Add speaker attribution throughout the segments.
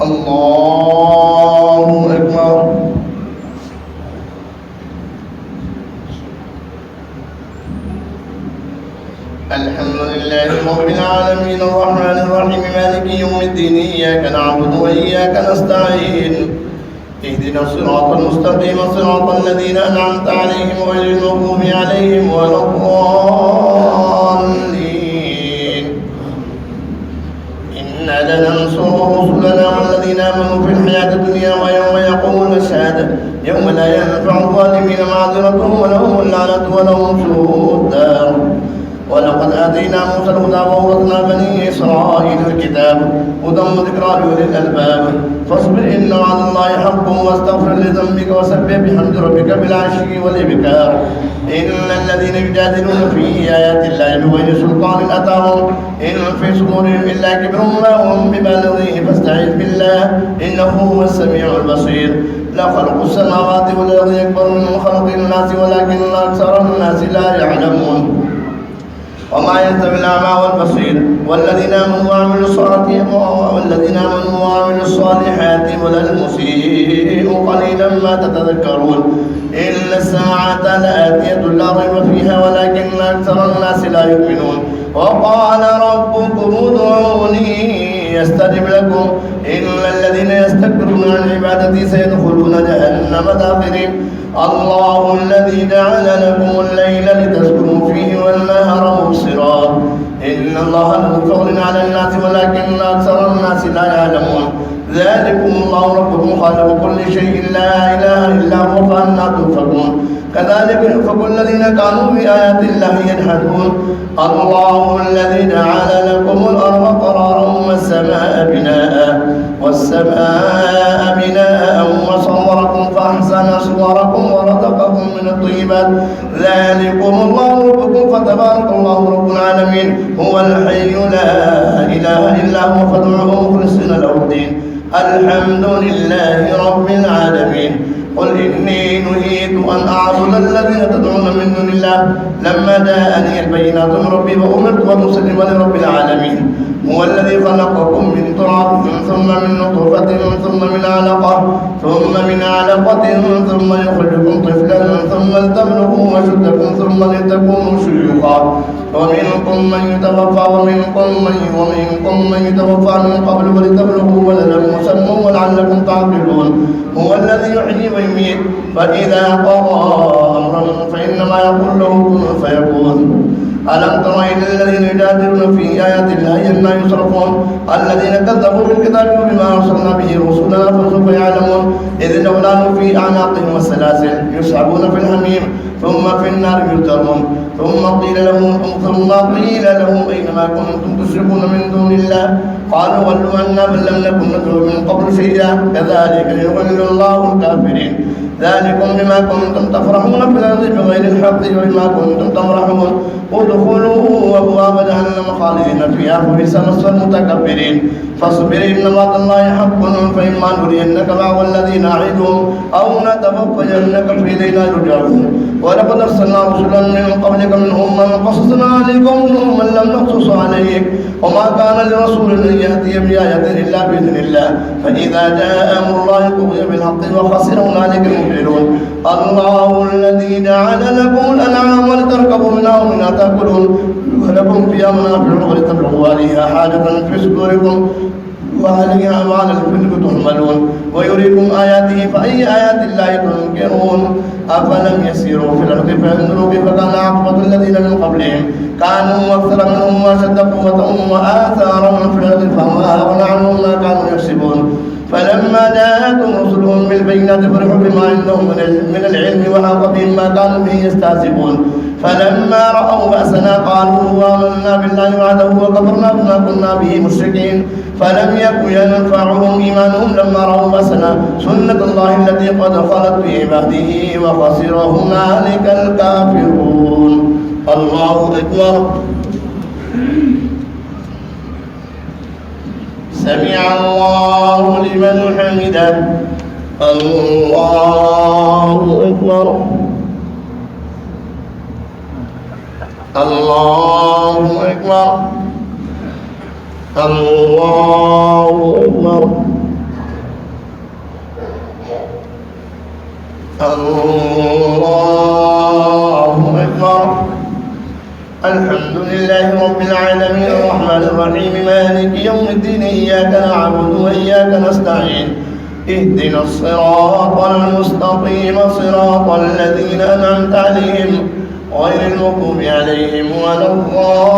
Speaker 1: الله أكبر. الحمد لله رب العالمين الرحمن الرحيم مالك يوم الدين إياك نعبد وإياك نستعين اهدنا الصراط المستقيم صراط الذين أنعمت عليهم غير المغضوب عليهم ولا الضالين. إنا لننصر رسلنا والذين آمنوا في الحياة الدنيا ويوم يقوم الشهادة يوم لا ينفع الظالمين معذرتهم ولهم اللعنة ولهم سوء الدار. ولقد آتينا موسى الهدى وأورثنا بني إسرائيل الكتاب هدى وذكرى لأولي الألباب. فاصبر إن وعد الله حق واستغفر لذنبك وسبح بحمد ربك بالعشي والإبكار. إن الذين يجادلون في آيات الله بغير سلطان أتاهم إن في صدورهم إلا كبر ما هم ببالغيه فاستعذ بالله إنه هو السميع البصير. لخلق السماوات والأرض أكبر من خلق الناس ولكن أكثر الناس لا يعلمون. وما يستوي الأعمى والبصير والذين آمنوا وعملوا الصالحات ولا المسيء قليلا ما تتذكرون. إن الساعة لآتية لا ريب فيها ولكن أكثر الناس لا يؤمنون. وقال ربكم ادعوني يستجب لكم إن الذين يستكبرون عن عبادتي سيدخلون جهنم داخرين. الله الذي جعل لكم الليل لتسكنوا فيه والنهار مبصرا إن الله له فضل على الناس ولكن أكثر الناس لا يعلمون. ذلكم الله ربكم خالق كل شيء لا إله إلا هو فأنى تؤفكون. كذلك يؤفك الذين كانوا بآيات الله يجحدون. الله الذي جعل لكم الأرض قرارا والسماء بناء وصوركم فأحسن صوركم ورزقكم من الطيبات. ذلكم الله ربكم فتبارك الله رب العالمين هو الحي لا إله إلا هو فادعوه مخلصين له الدين الحمد لله رب العالمين. قل إني نهيت أن أعبد الذين تدعون من دون الله لما جاءني البينات من ربي وأمرت أن أسلم لرب العالمين. هو الذي خلقكم من تراب ثم من نطفة ثم من علقة ثم يخرجكم طفلا ثم لتبلغوا أشدكم ثم لتكونوا شيوخا ومنكم من يتوفى من قبل ولتبلغوا ولدا مسمى ولعلكم تعقلون. هو الذي يحيي ويميت فإذا قضى أمرا فإنما يقول له كن فيكون. ألم تر إلى الذين يجادلون في آيات الله أنى يصرفون الذين كذبوا بالكتاب وبما أرسلنا به رسلنا فسوف يعلمون. إذ الأغلال في أعناقهم والسلاسل يسحبون في الحميم ثم في النار يلقون. ثم قيل لهم أينما كنتم تشركون من دون الله قالوا ولوا عنا بل لم نكن ندعو من قبل شيئا كذلك يضل الله الكافرين. ذلكم بما كنتم تفرحون في الأرض بغير الحق وبما كنتم تمرحون. ادخلوا أبواب جهنم خالدين فيها فبئس مثوى المتكبرين. فاصبر إن وعد الله حق فإما نرينك بعض الذين نعدهم أو نتوفينك فإلينا يرجعون. ولقد أرسلنا رسلا من قبلك منهم من قصصنا عليك ومنهم من لم نقصص عليك وما كان لرسول أن يأتي بآية إلا بإذن الله فإذا جاء أمر الله قضي بالحق وخسر هنالك المبطلون. الله الذي جعل لكم الأنعام ولتركبوا منها ومنها تأكلون ولكم فيها منافع ولتبلغوا عليها حاجة في صدوركم وعليها وعلى الفلك تحملون ويريكم آياته فأي آيات الله تنكرون. أفلم يسيروا في الأرض فينظروا كيف كان عاقبة الذين من قبلهم كانوا أكثر منهم وأشد قوة وآثارا في الأرض فما أغنى عنهم ما كانوا يكسبون. فلما جاءتهم رسلهم بالبينات فرحوا بما عندهم من العلم وحاق بهم ما كانوا به يستهزئون. فلما رأوا بأسنا قالوا آمنا بالله وحده وكفرنا بما كنا به مشركين. فلم يكن ينفعهم إيمانهم لما رأوا بأسنا سنة الله التي قد خلت في عباده وخسر هنالك الكافرون. الله أكبر. سمع الله لمن حمده. الله أكبر. الله أكبر. الله أكبر. الله أكبر. الحمد لله رب العالمين الرحمن الرحيم مالك يوم الدين إياك نعبد وإياك نستعين اهدنا الصراط المستقيم صراط الذين أنعمت عليهم غير المغضوب عليهم ولا الضالين.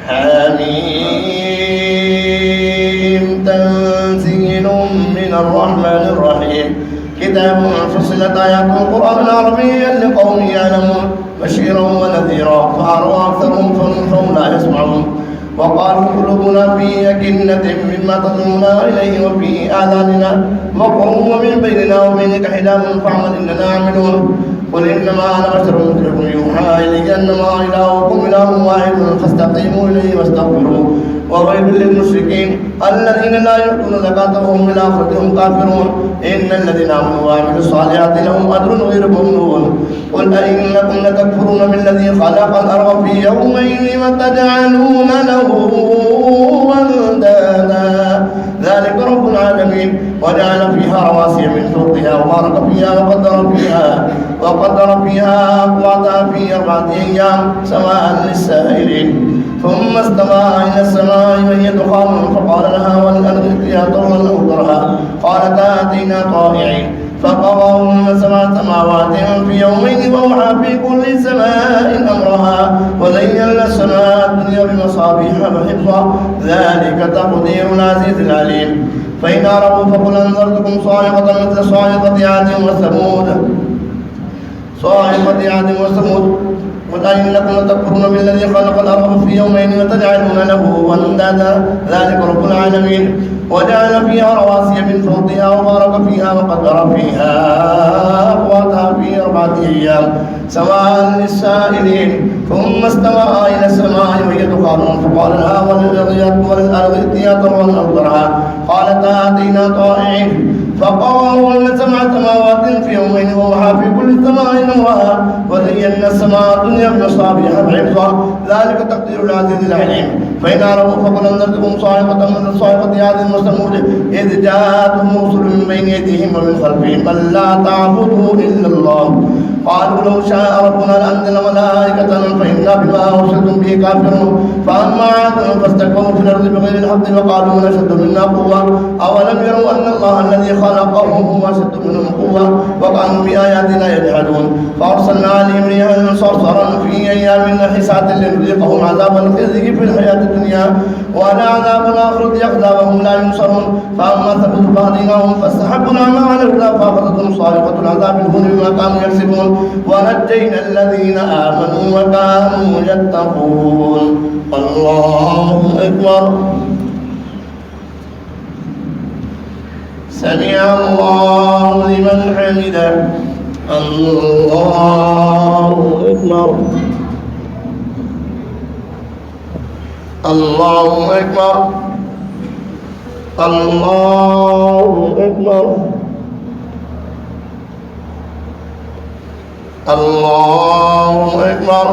Speaker 1: حميم تنزيل من الرحمن الرحيم كتاب فصلت آيات القرآن عربيا لقوم يعلمون بشيرا ونذيرا فأعرض أكثرهم فهم لا يسمعون وقالوا قلوبنا في أكنة مما تدعونا إليه وفي آذاننا وقر ومن بيننا وبينك حجاب فاعمل إننا عاملون. قل إنما أنا بشر مثلكم يوحى إلي أنما إلهكم إله واحد فاستقيموا إليه واستغفروه وويل للمشركين الذين لا يؤتون زكاة وهم بالآخرة هم كافرون. إن الذين آمنوا وعملوا الصالحات لهم أجر غير ممنون. قل أئنكم لتكفرون بالذي خلق الأرض في يومين وتجعلون له أندادا ذلك رب العالمين وجعل فيها رواسي من فوقها وبارك فيها وقدر فيها أقواتها في 4 أيام سواء للسائلين. ثم استوى إلى السماء وهي دخان فقال لها وللأرض ائتيا طوعا أو كرها قالتا أتينا طائعين فقضاهن 7 سماوات في يومين وأوحى في كل سماء أمرها وزينا السماء الدنيا بمصابيح وحفظا ذلك تقدير العزيز العليم. فإن أعرضوا فقل أنذرتكم صاعقة مثل صاعقة عاد وثمود. قل أئنكم لتكفرون بالذي خلق الأرض في يومين وتجعلون له أندادا ذلك رب العالمين وجعل فيها رواسي من فوقها وبارك فيها وقدر فيها أقواتها في 4 أيام سواء للسائلين. ثم استوى إلى السماء وهي دخان فقال لها وللأرض ائتيا طوعا أو كرها قالتا أتينا طائعين فقضاهن 7 سماوات في يومين وأوحى في كل سماء أمرها وزينا السماء الدنيا بمصابيح وحفظا ذلك تقدير العزيز العليم. فإن أعرضوا فقل أنذرتكم صاعقة مثل صاعقة عاد وثمود إذ جاءتهم رسل من بين أيديهم ومن خلفهم ألا تعبدوا إلا الله قالوا لو شاء ربنا لأنزل ملائكة فإنا بما أرسلتم به كافرون. فأما عاد فاستكبروا في الأرض بغير الحق وقالوا نشد منا قوة أولم يروا أن الله الذي خلقهم هو أشد منهم قوة وكانوا بآياتنا يجحدون. فأرسلنا عليهم ريحا صرصرا في أيام نحسات لنذيقهم عذاب الخزي في الحياة الدنيا ولعذاب الآخرة يخزى وهم لا ينصرون. فأما ثبت فهديناهم فاستحبوا الأعمى على الهدى فأخذتهم صاعقة العذاب الهون بما كانوا يكسبون ونجينا الذين آمنوا وكانوا يتقون. الله أكبر. سمع الله لمن حمده. الله أكبر. الله أكبر. الله أكبر. الله أكبر.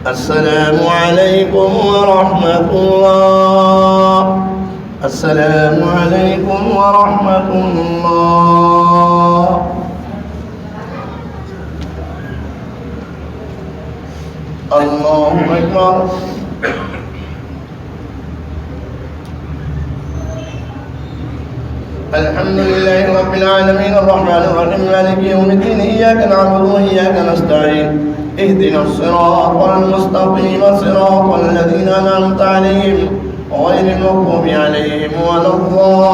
Speaker 1: السلام عليكم ورحمة الله. السلام عليكم ورحمة الله. الله أكبر. الحمد لله رب العالمين الرحمن الرحيم مالك يوم الدين إياك نعبد وإياك نستعين اهدنا الصراط المستقيم صراط الذين أنعمت عليهم غير المغضوب عليهم ولا الضالين.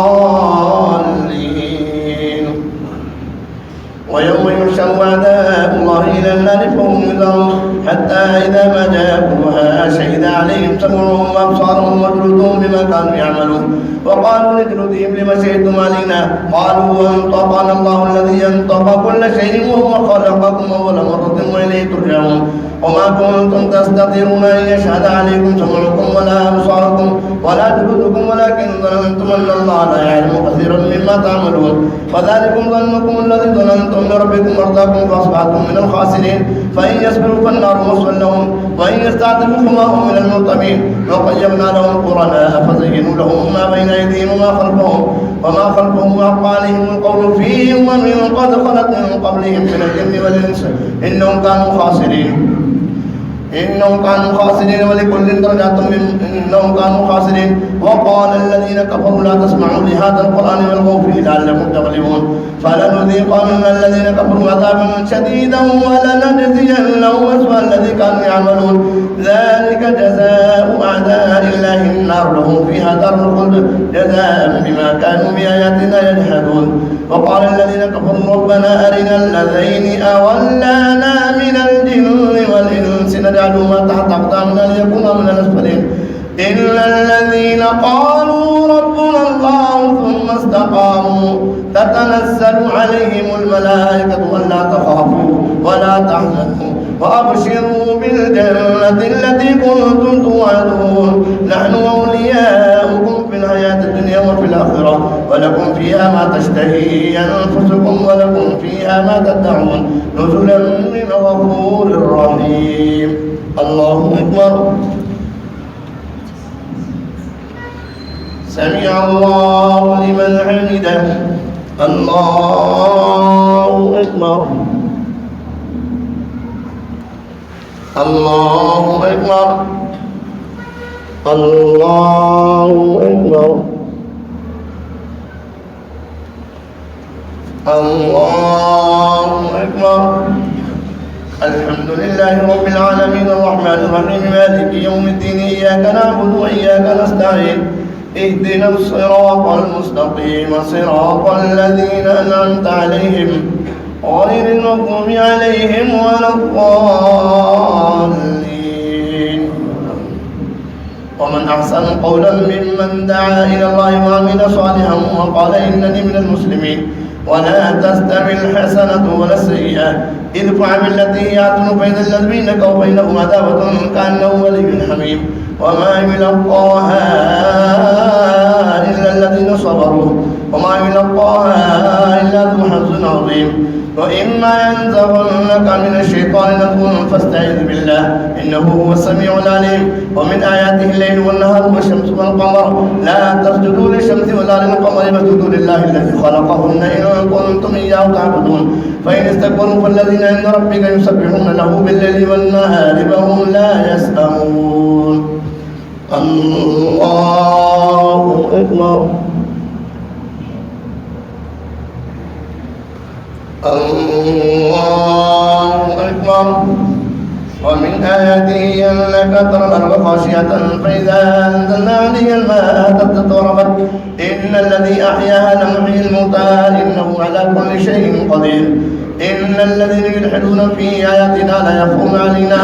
Speaker 1: ويوم يحشر أعداء الله إلى النار فهم يوزعون حتى إذا ما جاءوها شهد عليهم سمعهم وأبصارهم وجلودهم بما كانوا يعملون وقالوا لجلودهم لما شهدتم علينا قالوا أنطقنا الله الذي ينطق كل شيء وهو خلقكم أول مرة وإليه ترجعون وما كنتم تستطيعون أن يشهد عليكم سمعكم ولا أبصاركم ولا جلودكم ولكن ظننتم أن الله لا يعلم كثيرا مما تعملون وذلكم ظنكم الذي ظننتم بربكم أرداكم فأصبحتم من الخاسرين فإن يصبروا فالنار مثوى لهم وإن يستعتبوا فما هم من المعتبين وقيمنا لهم قرناء فزينوا لهم ما بين أيديهم وما خلفهم وحق عليهم القول فيه ومن قد خلت من قبلهم من الجن والإنس إنهم كانوا خاسرين ولكل درجات إنهم كانوا خاسرين وقال الذين كفروا لا تسمعوا لهذا القرآن والغوا فيه لعلكم تغلبون فلنذيقن الذين كفروا عذابا شديدا ولنجزينهم أسوأ الذي كانوا يعملون ذلك جزاء أعداء الله النار لهم فيها دار الخلد جزاء بما كانوا بآياتنا يجحدون وقال الذين كفروا ربنا أرنا الذين أولانا من الجن والإنس نجعلهما تحت أقدامنا ليكونا من الأسفلين إلا الذين قالوا ربنا الله ثم استقاموا تتنزل عليهم الملائكة ألا تخافوا ولا تحزنوا وأبشروا بالجنة التي كنتم توعدون نحن أولياؤكم في الحياة الدنيا وفي الآخرة ولكم فيها ما تشتهي أنفسكم ولكم فيها ما تدعون نزلا من غفور رحيم الله أكبر سمع الله لمن حمده الله أكبر الله أكبر الله أكبر الله أكبر الحمد لله رب العالمين الرحمن الرحيم مالك يوم الدين إياك نعبد وإياك نستعين اهدنا الصراط المستقيم صراط الذين أنعمت عليهم غير المغضوب عليهم ولا الضالين ومن أحسن قولا ممن دعا إلى الله وعمل صالحا وقال إنني من المسلمين ولا تستوي الحسنة ولا السيئة ادفع بالتي هي أحسن فإذا الذي بينك وبينهم عداوة كأنه ولي حميم وما يلقاها إلا الذين صبروا وما يلقاها إلا ذو حظ عظيم وإما ينزغنك من الشيطان نزغ فاستعذ بالله إنه هو السميع العليم ومن آياته الليل والنهار والشمس والقمر لا تسجدوا للشمس ولا للقمر فاسجدوا لله الذي خلقهن إن كنتم إياه تعبدون فإن استكبروا فالذين عند ربك يسبحون له بالليل والنهار وهم لا يسأمون الله أكبر الله أكبر ومن آياته أنك ترى الأرض خاشعة فإذا أنزلنا عليها الماء اهتزت وربت إن الذي أحياها لمحيي الموتى إنه على كل شيء قدير إن الذين يلحدون في آياتنا لا يخفون علينا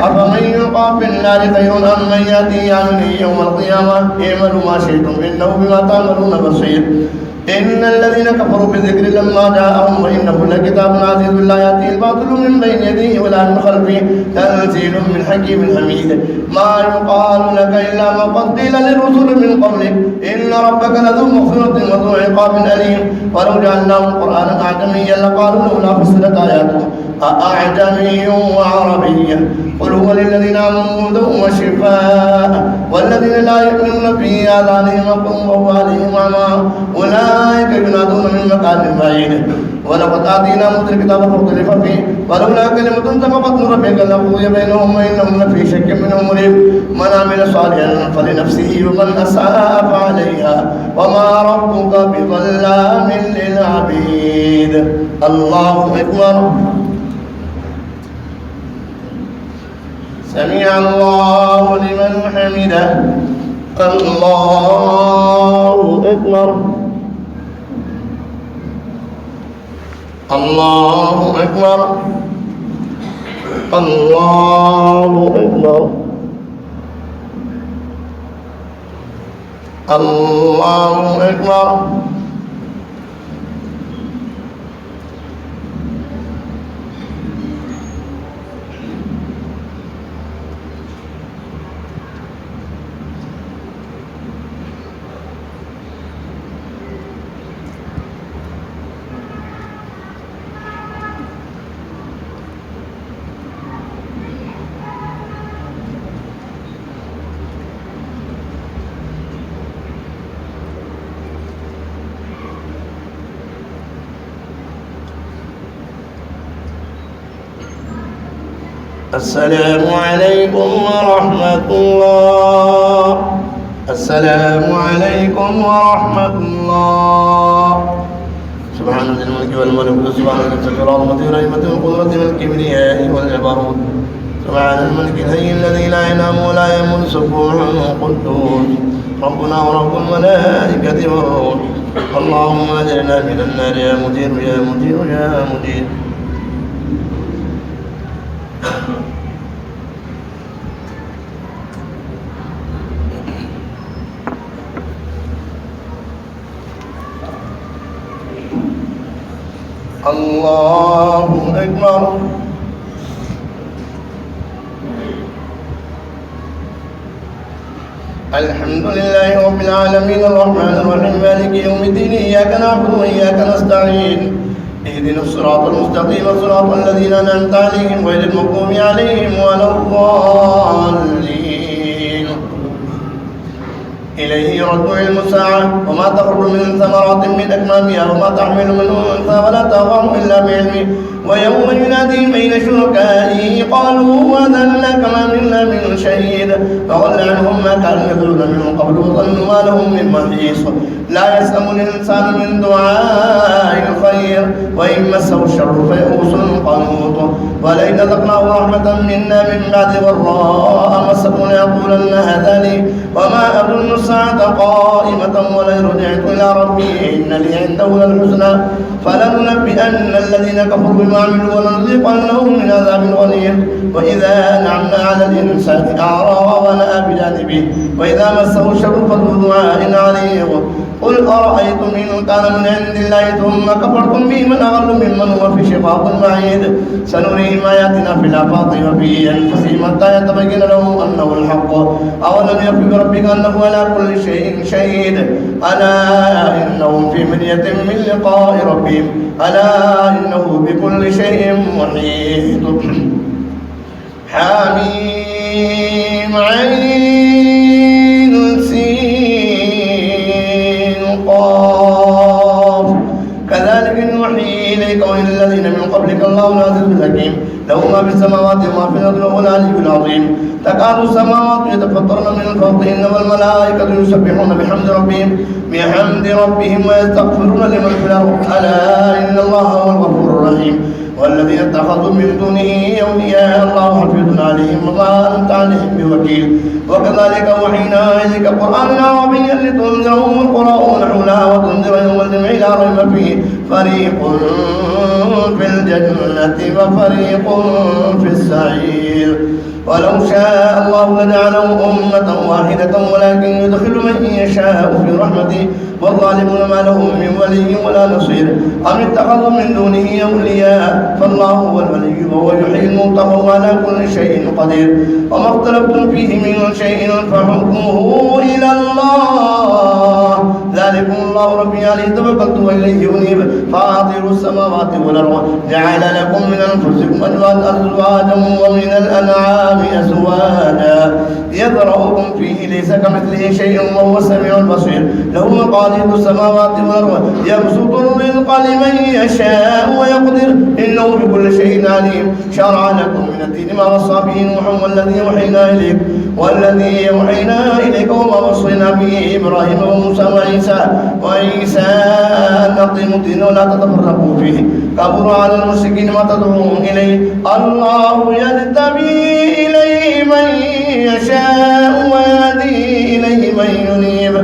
Speaker 1: أفمن يلقى في النار خير أم من يأتي يعمل يوم القيامة اعملوا ما شئتم إنه بما تعملون بصير إن الذين كفروا بالذكر لما جاءهم وإنه لكتاب عزيز لا يأتيه الباطل من بين يديه ولا من خلفه تنزيل من حكيم حميد ما يقال لك إلا ما قد قيل للرسل من قبلك إن ربك لذو مغفرة وذو عقاب أليم ولو جعلناه قرآنا أعجميا لقالوا لولا فصلت آياته أعجمي وعربي قل هو للذين آمنوا هدى وشفاء والذين لا يؤمنون في آذانهم وقر وهو عليهم أعمى أولئك ينادون من مكان بعيد ولقد آتينا موسى الكتاب فاختلف فيه ولولا كلمة سبقت من ربك لقضي بينهم وإنهم لفي شك منه مريب من عمل صالحا فلنفسه ومن أساء فعليها وما ربك بظلام للعبيد الله أكبر سمع الله لمن حمده الله أكبر الله أكبر الله أكبر الله أكبر السلام عليكم ورحمة الله. السلام عليكم ورحمة الله. سبحان ذي الملك والملك سبحان ذي العظمة والرحمة والقدرة والكبرياء والجبروت سبحان الملك الحي الذي لا ينام ولا يموت سبوح قدوس ربنا ورب الملائكة والروح. اللهم أجرنا من النار يا مجير يا مجير يا مجير. الله أكبر. الحمد لله رب العالمين الرحمن الرحيم مالك يوم الدين إياك نعبد وإياك نستعين اهدنا الصراط المستقيم صراط الذين أنعمت عليهم غير المغضوب عليهم ولا الضالين. إليه يرد علم الساعة وما تخرج من ثمرات من أكمامها وما تحمل من أنثى ولا تضع إلا بعلمه ويوم يناديهم أين شركائي قالوا وذلنا كما منا من شهيد فضل عنهم ما كانوا يدعون من قبل وظنوا ما لهم من محيص. لا يسأم الإنسان من دعاء الخير وإن مسه الشر فيئوس قنوط ولئن أذقناه رحمة منا من بعد ضراء مسته ليقولن هذا لي وما أظن الساعة قائمة ولئن رجعت إلى ربي إن لي عنده للحسنى فلننبئن الذين كفروا بما عملوا ولنذيقنهم من عذاب غليظ. وإذا أنعمنا على الإنسان أعرض ونأى بجانبه وإذا مسه الشر فذو دعاء عريض. قل أرأيتم إن كان من عند الله ثم كفرتم به من أضل ممن هو في شقاق بعيد سنريهم آياتنا في الآفاق وفي أنفسهم حتى يتبين لهم أنه الحق أولم يكف بربك أنه على كل شيء شهيد ألا إنهم في مرية من لقاء ربهم ألا إنه بكل شيء محيط. حميم عين سين قاف كذلك نوحي إليك وإلى الذين من قبلك الله العزيز الحكيم له ما في السماوات وما في الأرض وهو العلي العظيم. تكاد السماوات يتفطرن من فوقهن والملائكة يسبحون بحمد ربهم ويستغفرون لمن في الأرض ألا إن الله هو الغفور الرحيم. والذين اتخذوا من دونه أولياء الله حفيظ عليهم وما أنت عليهم بوكيل. وكذلك أوحينا إليك قرآنا عربيا لتنذر أم القرى ونحولها وتنذر يوم الجمع لا ريب فيه فريق في الجنة وفريق في السعير. ولو شاء الله لجعلهم أمة واحدة ولكن يدخل من يشاء في رحمته والظالمون ما لهم من ولي ولا نصير. أم اتخذوا من دونه أولياء فالله هو الولي وهو يحيي الموتى وهو على كل شيء قدير. وما اختلفتم فيه من شيء فحكمه إلى الله ذلكم الله ربي عليه توكلت وإليه أنيب. فاطر السماوات والأرض جعل لكم من أنفسكم أزواجا ومن الأنعام أزواجا يذرأكم فيه ليس كمثله شيء وهو السميع البصير. له مقاليد السماوات والأرض يبسط الرزق لمن يشاء ويقدر إنه بكل شيء عليم. شرع لكم من الدين ما وصى به نوح والذي أوحينا إليك وما وصينا به إبراهيم وموسى وعيسى أن أقيموا الدين ولا تتفرقوا فيه كبر على المشركين ما تدعوهم إليه. الله يجتبي إليه من يشاء ويهدي إليه من ينيب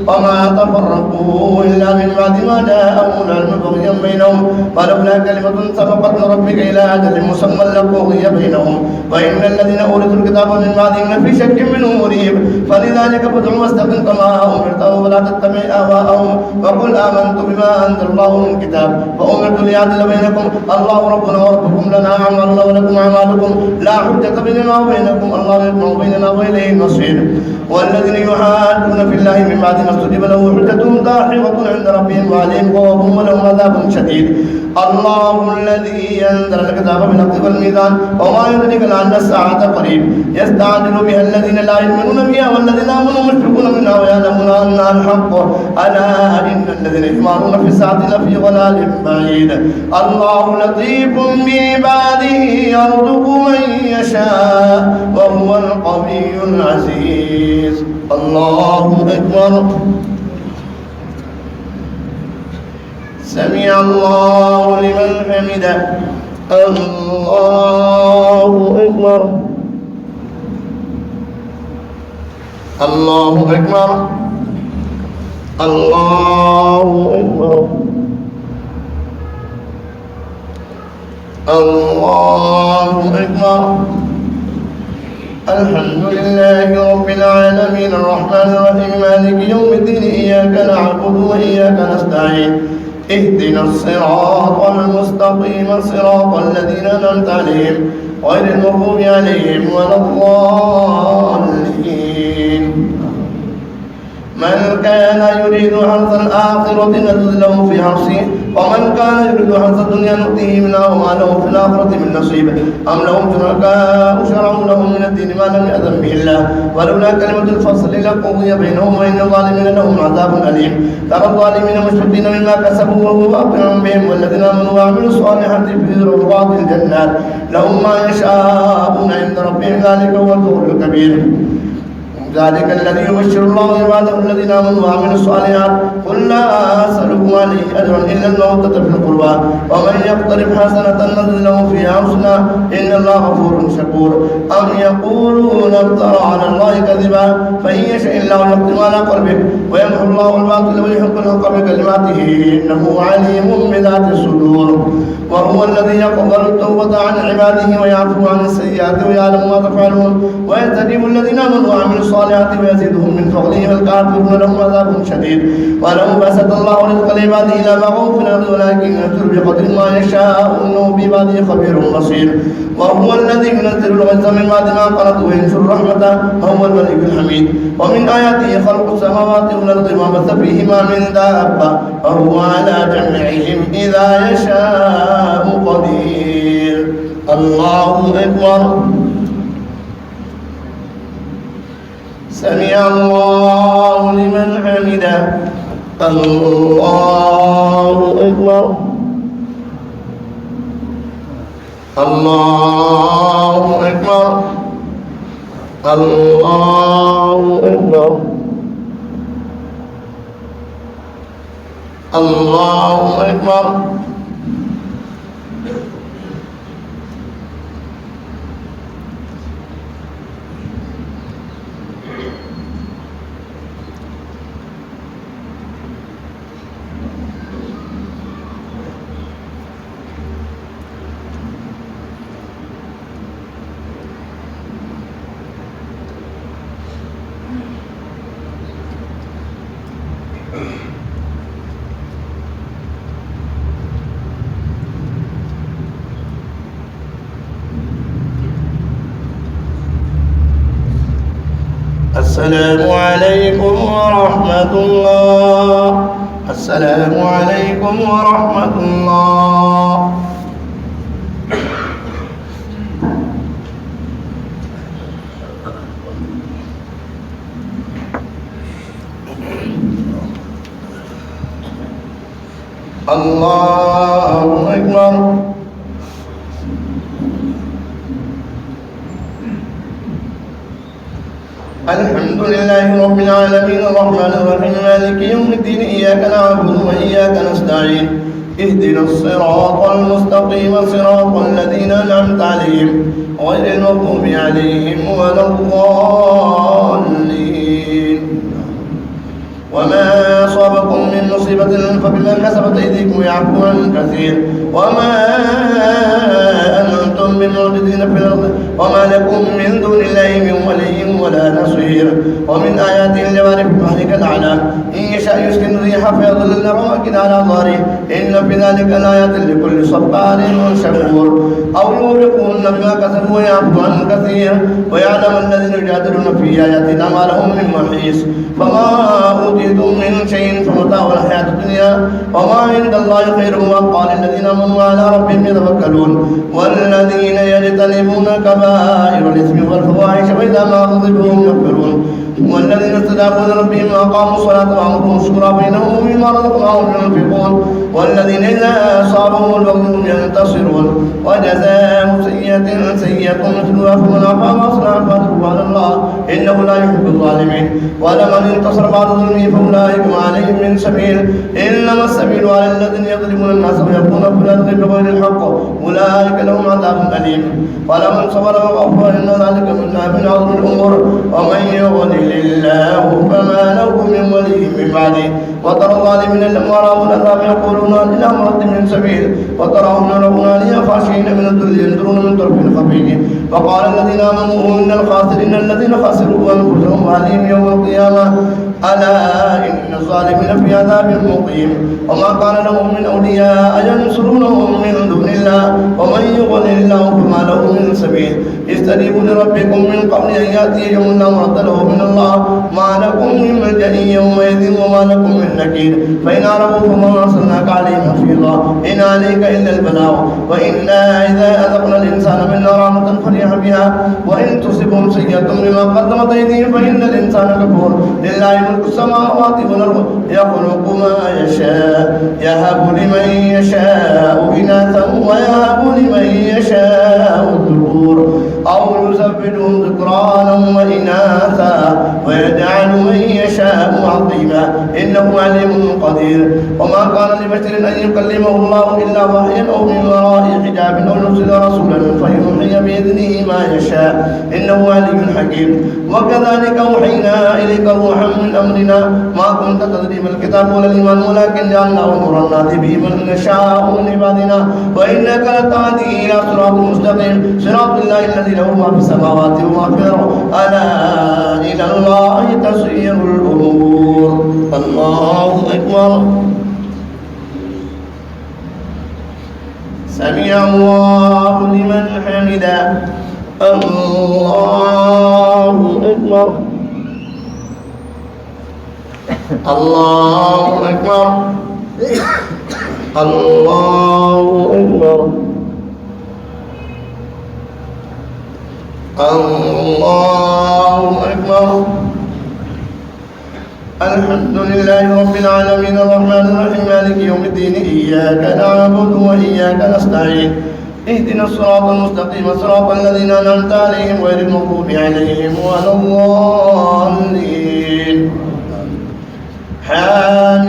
Speaker 1: وما تفرقوا إلا من من بعد ما جاءهم العلم بغيا بينهم ولولا كلمة سبقت من ربك إلى أجل مسمى لقضي بينهم وإن الذين أورثوا الكتاب من بعدهم لفي شك منه مريب فلذلك فادع واستقم كما أمرت ولا تتبع أهواءهم وقل آمنت بما أنزل الله من كتاب فأمرت ليعدل بينكم الله ربنا وربكم لنا أعمالنا ولكم أعمالكم لا حجة بيننا وبينكم الله يجمع بيننا وإليه المصير والذين يحاجون في الله من بعد ما استجيب له حجتهم داحضة عند ربهم وعليهم غضب ولهم عذاب شديد الله الذي أنزل الكتاب بالحق والميزان وما يدرك لعل الساعة قريب يستعجل بها الذين لا يؤمنون بها والذين آمنوا مشفقون منها ويعلمون أنها الحق ألا إن الذين يمارون في الساعة لفي ضلال بعيد الله لطيف بعباده يرزق من يشاء وهو القوي العزيز الله أكبر سمع الله لمن حمده الله أكبر الله أكبر الله أكبر الله أكبر الحمد لله رب العالمين الرحمن الرحيم مالك يوم الدين إياك نعبد وإياك نستعين اهدنا الصراط المستقيم صراط الذين أنعمت عليهم غير المغضوب عليهم ولا الضالين من كان يريد حرث الآخرة نزل له في حرثه ومن كان يريد حرث الدنيا نؤتيه منها وما له في الآخرة من نصيب أم لهم شركاء شرعوا لهم من الدين ما لم يأذن به الله ولولا كلمة الفصل لقضي بينهم وإن الظالمين لهم عذاب أليم ترى الظالمين مشفقين مما كسبوا وهو واقع بهم والذين آمنوا وعملوا الصالحات في روضات الجنات لهم ما يشاءون عند ربهم ذلك هو الفوز الكبير ذلك الذي يبشر الله عباده الذين آمنوا وعملوا الصالحات قل لا أسألكم عليه أجرا إلا المودة في القربى ومن يقترف حسنة نزل له فيها حسنى إن الله غفور شكور أم يقولون افترى على الله كذبا فإن يشاء الله يختم على قلبك ويمحو الله الباطل ويحق الحق بكلماته إنه عليم بذات الصدور وهو الذي يقبل التوبة عن عباده ويعفو عن السيئات ويعلم ما تفعلون ويستجيب الذين آمنوا وعملوا الصالحات ويزيدهم من فضله والكافرون لهم عذاب شديد ولو بسط الله رزق لعباده لبغوا في الأرض ولكن ينزل بقدر ما يشاء إنه بعباده خبير بصير وهو الذي ينزل الغيث من بعد ما قنطوا وينشر رحمته هو الملك الحميد ومن آياته خلق السماوات والأرض وما بث فيهما من دابة وهو على جمعهم إذا يشاء قدير الله أكبر سمع الله لمن حمده الله أكبر الله أكبر الله أكبر الله أكبر السلام عليكم ورحمة الله السلام عليكم ورحمة الله الله أكبر الحمد لله رب العالمين الرحمن الرحيم مالك يوم الدين إياك نعبد وإياك نستعين اهدنا الصراط المستقيم صراط الذين أنعمت عليهم غير المغضوب عليهم ولا الضالين وما أصابكم من مصيبة فبما كسبت أيديكم ويعفو عن كثير وما أنتم بمعجزين في الأرض وما لكم من دون الله من ولي ولا نصير. ومن آياته الجوار في البحر كالأعلام إن يشاء يسكن الريح فيظللن رواكد على ظهره إن في ذلك لآيات لكل صبار شكور. أو يورقون بما كسبوا ويعفو عن كثير ويعلم الذين يجادلون في آياتنا ما لهم من محيص. فما أوتيتم من شيء فمتاع الحياة الدنيا وما عند الله خير وأبقى للذين آمنوا وعلى ربهم يتوكلون. والذين يجتنبون كبائر الإثم والفواحش وإذا ما غضبوا هم يغفرون. والذين استجابوا لربهم وأقاموا الصلاة وأمرهم الشورى بينهم ومما رزقناهم ينفقون. والذين إذا أصابهم البغي هم ينتصرون. وجزاء سيئة سيئة مثلها فمن عفا وأصلح فأجره على الله إنه لا يحب الظالمين. ولمن انتصر بعد ظلمه فأولئك ما عليهم من سبيل إنما السبيل على الذين يظلمون الناس ويقولون في الأرض بغير الحق أولئك لهم عذاب أليم. ولمن صبر وغفر إن ذلك من عظم الأمور. ومن يضلل الله فما له من ولي من بعده. وترى الظالمين لما رأوا العذاب يقولون إلى مرد من سبيل وتراهم يرون عليها خاشعين من الذل ينظرون من طرف خفي. وقال الذين آمنوا إن الخاسرين الذين خسروا أنفسهم وأهليهم يوم القيامة ألا إن الظالمين في عذاب مقيم. وما كان لهم من أولياء ينصرونهم من دون الله ومن يضلل الله فما له من سبيل. استجيبوا لربكم من قبل أن يأتي يوم لا مرد له من الله ما لكم من ملجأ يومئذ وما لكم من نكير. فإن أعرضوا فما أرسلناك عليهم حفيظا إن عليك إلا البلاغ. وإنا إذا أذقنا الإنسان منا رحمة فرح بها وإن تصبهم سيئة بما قدمت أيديهم فإن الإنسان كفور. لله ملك السماوات والأرض يخلق ما يشاء يهب لمن يشاء إناثا ويهب لمن يشاء الذكور أو يزوجهم ذكرانا وإناثا ويجعل من يشاء عقيما إنه عليم قدير. وما كان لبشر أن يكلمه الله إلا وحيا أو من وراء حجاب أو يرسل رسولا فيوحي بإذنه ما يشاء إنه علي حكيم. وكذلك أوحينا إليك روحا من أمرنا ما كنت تدري ما الكتاب ولا الإيمان ولكن جعلناه نورا نهدي به من نشاء من عبادنا وإنك لتهدي إلى صراط مستقيم صراط الله الذي له ما في السماوات وما في الأرض ألا إلى الله تسير الأمور. الله أكبر. سمع الله لمن حمده. الله أكبر. الله أكبر. الله أكبر. الله أكبر. الحمد لله رب العالمين الرحمن الرحيم مالك يوم الدين إياك نعبد وإياك نستعين اهدنا الصراط المستقيم صراط الذين أنعمت عليهم غير المغضوب عليهم ولا الضالين.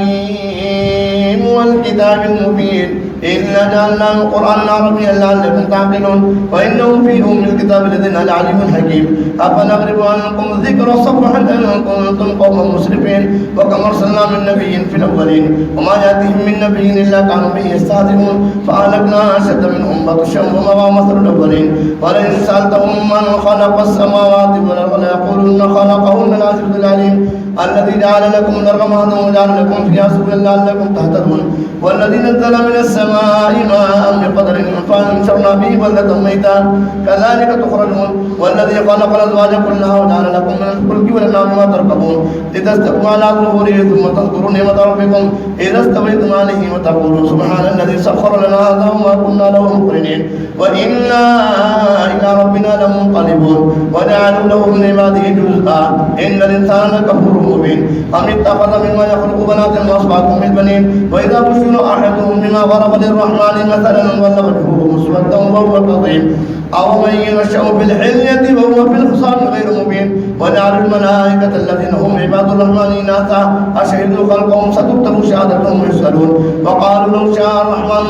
Speaker 1: حميم والكتاب المبين إنا جعلناه قرآنا عربيا لعلكم تعقلون وإنه في أم الكتاب لدينا لعليم حكيم. أفنضرب عنكم الذكر صفحا أن كنتم قوما مسرفين وكم أرسلنا من نبي في الأولين وما يأتيهم من نبي إلا كانوا به يستهزئون فأهلكنا أشد منهم بطشا ومضى مثل الأولين. ولئن سألتهم من خلق السماوات والأرض ليقولن خلقهن العزيز العليم الذي جعل لكم الأرض مهدا وجعل لكم فيها سبلا لعلكم تهتدون. والذي نزل من السماء ماء بقدر فأنشرنا به بلدة ميتا كذلك تخرجون. والذي خلق الأزواج كلها وجعل لكم من الفلك والأنعام ما تركبون لتستووا على ظهوره ثم تذكروا نعمة ربكم إذا استويتم عليه وتقولوا سبحان الذي سخر لنا هذا وما كنا له مقرنين وإنا إلى ربنا لمنقلبون. وجعلوا له من عباده جزءا إن الإنسان لكفور مبين. أم اتخذ مما يخلق بنات وأصبحتم بالبنين وإذا بشر أحدهم بما ضرب للرحمن مثلا ظل وجهه مسودا وهو كظيم أو من ينشأ في الحلية وهو في الخصام غير مبين. وجعل الملائكة الذين هم عباد الرحمن إناثا أشهدوا خلقهم ستكتب شهادتهم ويسألون. وقالوا لو شاء الرحمن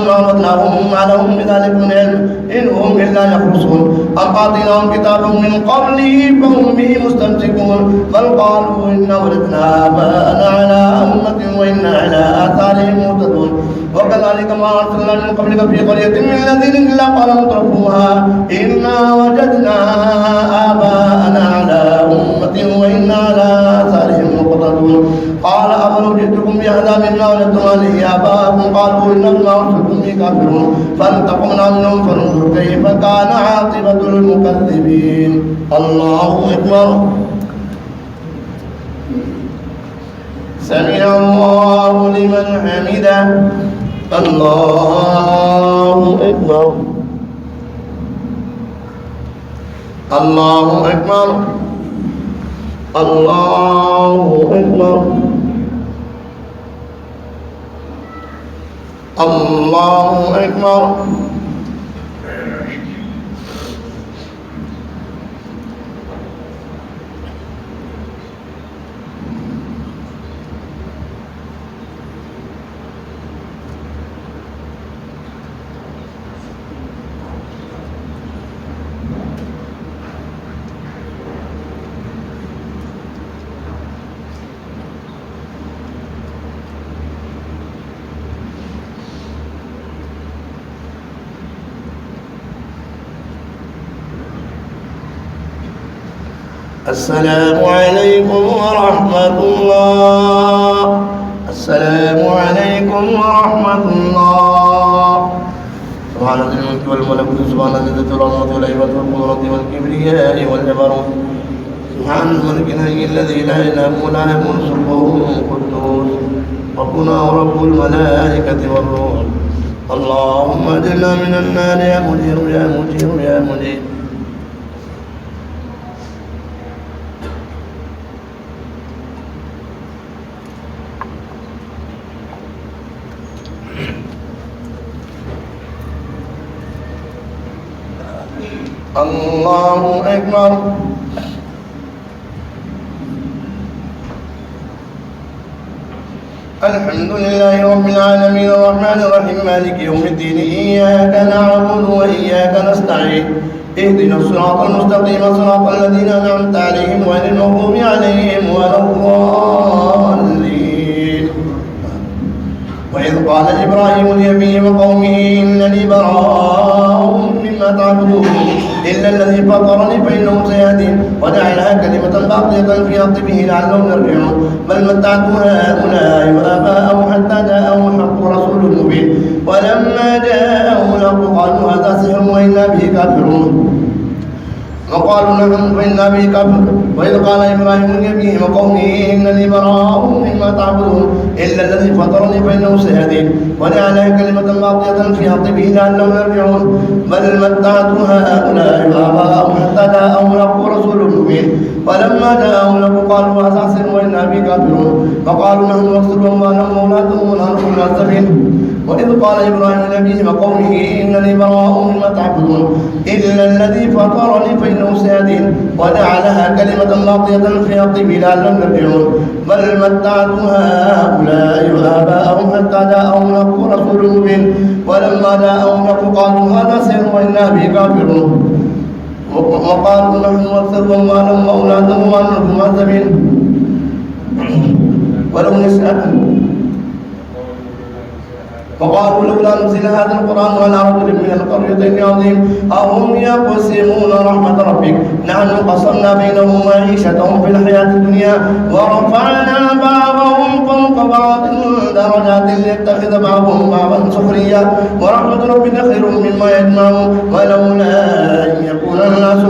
Speaker 1: ما لهم بذلك من علم إن هم إلا يخرصون أم أعطيناهم كتاب من قبله فهم به مستمسكون بل قالوا إن وجدنا آباءنا على أمة وإنا على آثارهم مهتدون وكذلك ما أرسلنا من قبلك في قرية من الذين إلا قال مترفوها إنا وجدنا آباءنا على أمة وإنا على آثارهم مقتدون قال أفلو جئتكم بهدى مما وجدتم عليه آباءكم قالوا إنا بما أرسلتم به كافرون فانتقمنا منهم فانظر كيف كان عاقبة المكذبين. الله أكبر. سمع الله لمن حمده. الله أكبر. الله أكبر. الله أكبر. الله أكبر. السلام عليكم ورحمة الله. السلام عليكم ورحمة الله. سبحان ذي الملك والملكوت سبحان ذي العظمة والهيبة والقدرة والكبرياء والجبروت سبحان الملك الحي الذي لا إله إلا هو سبحانه القدوس ربنا ورب الملائكة والروح. اللهم اجعلنا من النار يا مجير يا مجير يا مجير. الله أكبر. الحمد لله رب العالمين الرحمن الرحيم مالك يوم الدين إياك نعبد وإياك نستعين اهدنا الصراط المستقيم صراط الذين أنعمت عليهم غير المغضوب عليهم ولا الضالين. وإذ قال إبراهيم لأبيه وقومه إنني براء مما تعبدون إلا الذي فطرني فإنه سيهدين وجعلها كلمة باقية في عقبه لعلهم يرجعون بل متعت هؤلاء وآباءهم حتى جاءهم الحق رسول مبين ولما جاءهم الحق قالوا هذا سحر وإنا به كافرون وقالوا نحن فإنا به كافرون. وإذ قال إبراهيم لأبيه وقومه إنني براء مما تعبدون إلا الذي فطرني فإنه سيهدين وجعلها كلمة باقية في عقبه لعلهم يرجعون بل متعت هؤلاء وآباءهم حتى جاءهم الحق رسول مبين ولما جاءهم الحق قالوا هذا سحر وإنا به كافرون وقالوا نحن نقتل أموالهم وأولادهم ونحن معذبين. وإذ قال إبراهيم لأبيه وقومه إنني براء مما تعبدون إلا الذي فطرني فإنه سيهدين وجعلها كلمة باقية في عقبه لعلهم يرجعون بل متعت هؤلاء وآباءهم حتى جاءهم الحق رسول مبين ولما جاءهم الحق قالوا هذا سحر وإنا به كافرون وقالوا نحن نكثر أموالهم وأولادهم ونحن معذبين. ولو نسأل وقالوا لولا نزل هذا القرآن على رجل من القريتين عظيم أهم يقسمون رحمة ربك نحن قسمنا بينهم معيشتهم في الحياة الدنيا ورفعنا بعضهم فوق بعض درجات ليتخذ بعضهم بعضا سخريا ورحمة ربك خير مما يجمعون ولولا أن يكون الناس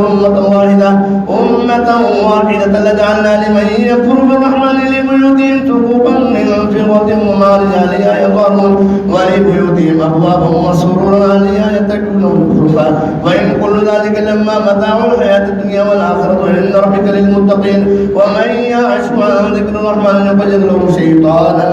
Speaker 1: أمة واحدة لجعلنا لمن يكفر بالرحمن لبيوتهم سقوفا من فضة ومعارج عليها يظهرون ولبيوتهم أبوابا وسرورا عليها يتكئون زخرفا وإن كل ذلك لما متاع الحياة الدنيا والآخرة عند ربك للمتقين ومن يعش عن ذكر الرحمن يقيد له شيطانا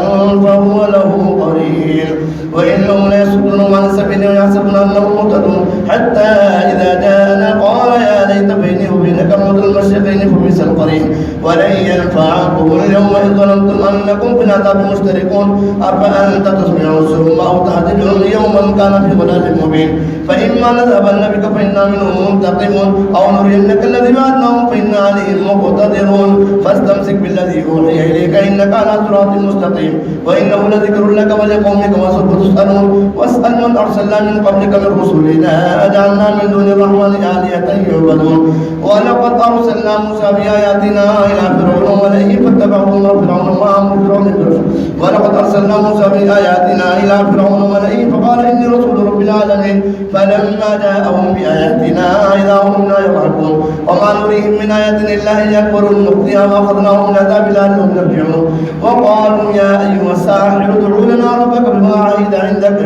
Speaker 1: فهو له قرين وإنهم ليصدونهم عن السبيل ويحسبون أنهم مهتدون حتى إذا جاءنا قال يا ليت بيني وبينك موت المشرقين فبئس القرين ولن ينفعكم اليوم إذ ظننتم أنكم في العذاب مشتركون أفأنت تسمع الصم أو تهدي العمي إنهم كانوا في ضلال مبين فإما نذهبن بك فإنا منهم منتقمون أو نرينك الذي وعدناهم فإنا عليهم مقتدرون فاستمسك بالذي أوحي إليك إنك على صراط مستقيم وإنه لذكر لك ولقومك وسوف تسألون واسأل من أرسلنا من قبلك من رسلنا أجعلنا من دون الرحمن آلهة يعبدون ولقد أرسلنا موسى بآياتنا إلى فرعون وملئه فاتبعوا أمر فرعون وما أمر فرعون برشد ولقد أرسلنا موسى بآياتنا إلى فرعون وملئه فقال إني رسول رب العالمين فلما جاءهم بآياتنا إذا هم لا يضحكون وما نريهم من آية إلا هي أكبر من أختها وأخذناهم من عذاب لعلهم يرجعون وقالوا يا أيها الساحر ادع لنا ربك بما عهد عندك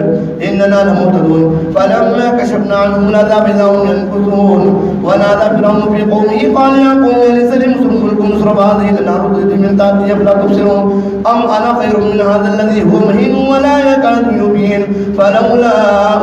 Speaker 1: إننا لمهتدون فلما كشفنا عنهم العذاب إذا هم ينكثون ونادى فرعون في قومه قال يا قوم ليس لي ملك مصر وهذه الأنهار تجري من تحتي أفلا تبصرون أم أنا خير من هذا الذي هو مهين ولا يكاد يبين فلولا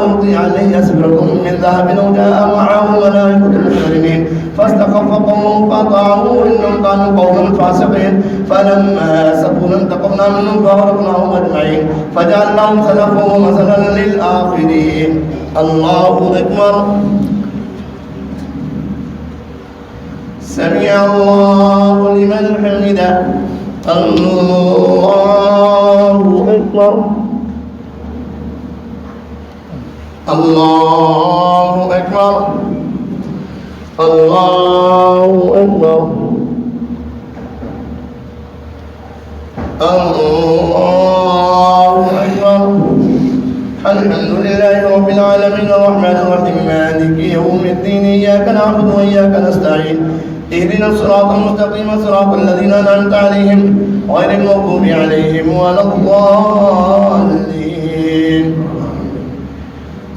Speaker 1: ألقي عليه أسورة من ذهب أو جاء معه الملائكة المجرمين فاستخف قومه فأطاعوه إنهم كانوا قوما فاسقين فلما سقوا انتقمنا منهم فأغرقناهم أجمعين فجعلناهم سلفا ومثلا للآخرين الله أكبر سمع الله لمن حمده الله أكبر الله أكبر الله أكبر الله أكبر الحمد لله رب العالمين الرحمن الرحيم مالك يوم الدين إياك نعبد وإياك نستعين اهدنا الصراط المستقيم صراط الذين أنعمت عليهم غير المغضوب عليهم ولا الضالين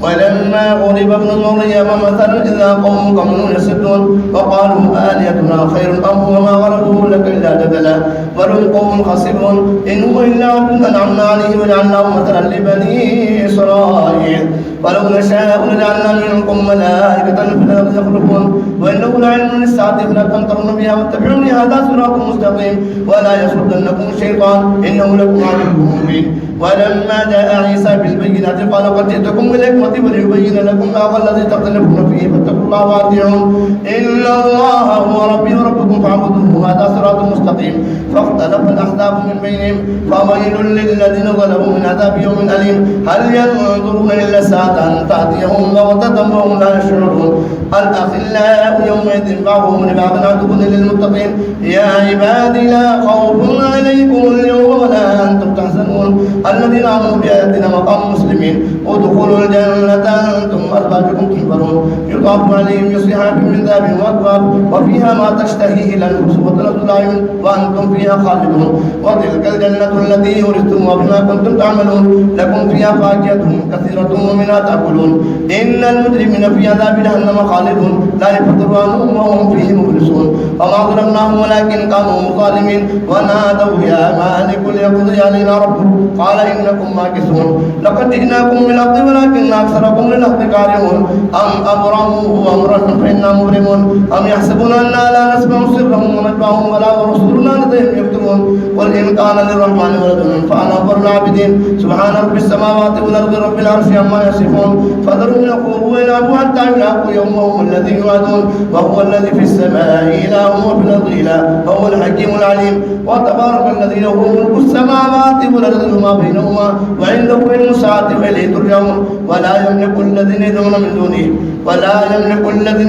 Speaker 1: ولما غضب ابن مريم مثلا إذا قومك منه يصدون وقالوا آلهتنا خير أم هو ما غلبه لك إلا جدلا بل هم قوم خاسرون إن هو إلا عبد أنعمنا عليه وجعلناه مثلا لبني إسرائيل ولو نشاء لجعلنا منكم ملائكة في الأرض يخلقون وإنه لعلم للساعة فلا تمترون بها واتبعوني هذا صراط مستقيم ولا يصدنكم الشيطان إنه لكم عدو مبين ولما جاء عيسى بالبينات قال قد جئتكم بالحكمة وليبين لكم ما الذي تختلفون فيه فاتقوا الله وأطيعون إن الله هو ربي وربكم فاعبدوه هذا صراط مستقيم فاختلف الأحزاب من بينهم فويل للذين ظلموا من عذاب يوم أليم هل ينظرون إلا الساعة أن تأتيهم بغتة وهم لا يشعرون الأخلاء يومئذ بعضهم لبعض عدو للمتقين يا عبادي لا خوف عليكم اليوم ولا أنتم تحزنون الذين آمنوا بآياتنا وقاموا مسلمين ادخلوا الجنة أنتم وأزواجكم تحبرون يطاف عليهم بصحاف من ذهب وأكواب وفيها ما تشتهيه الأنفس وتلذ الأعين وأنتم فيها خالدون وتلك الجنة التي أورثتموها بما كنتم تعملون لكم فيها فاكهة كثيرة ومنها تأكلون إن المجرمين في عذاب جهنم خالدون لا يفتر عنهم وهم فيه مبلسون وما ظلمناهم ولكن كانوا ظالمين ونادوا يا مالك ليقضي علينا ربك قال إنكم ماكثون لقد جئناكم بالحق ولكن أكثركم للحق كارهون أم أبرموا أمرا فإنا مبرمون أم يحسبون أنا لا نسمع سرهم ونجواهم ولا ورسولنا لديهم يكتبون قل إن كان للرحمن ولد فأنا أكبر العابدين سبحان رب السماوات والأرض رب العرش عما يصفون فذرهم يخوضوا ويلعبوا حتى يلاقوا يومهم الذي يوعدون وهو الذي في السماء إله وفي الأرض إله وهو الحكيم العليم وتبارك الذي له ملك السماوات والأرض وما بينهما وعنده علم الساعة وإليه ترجعون ولا يملك الذين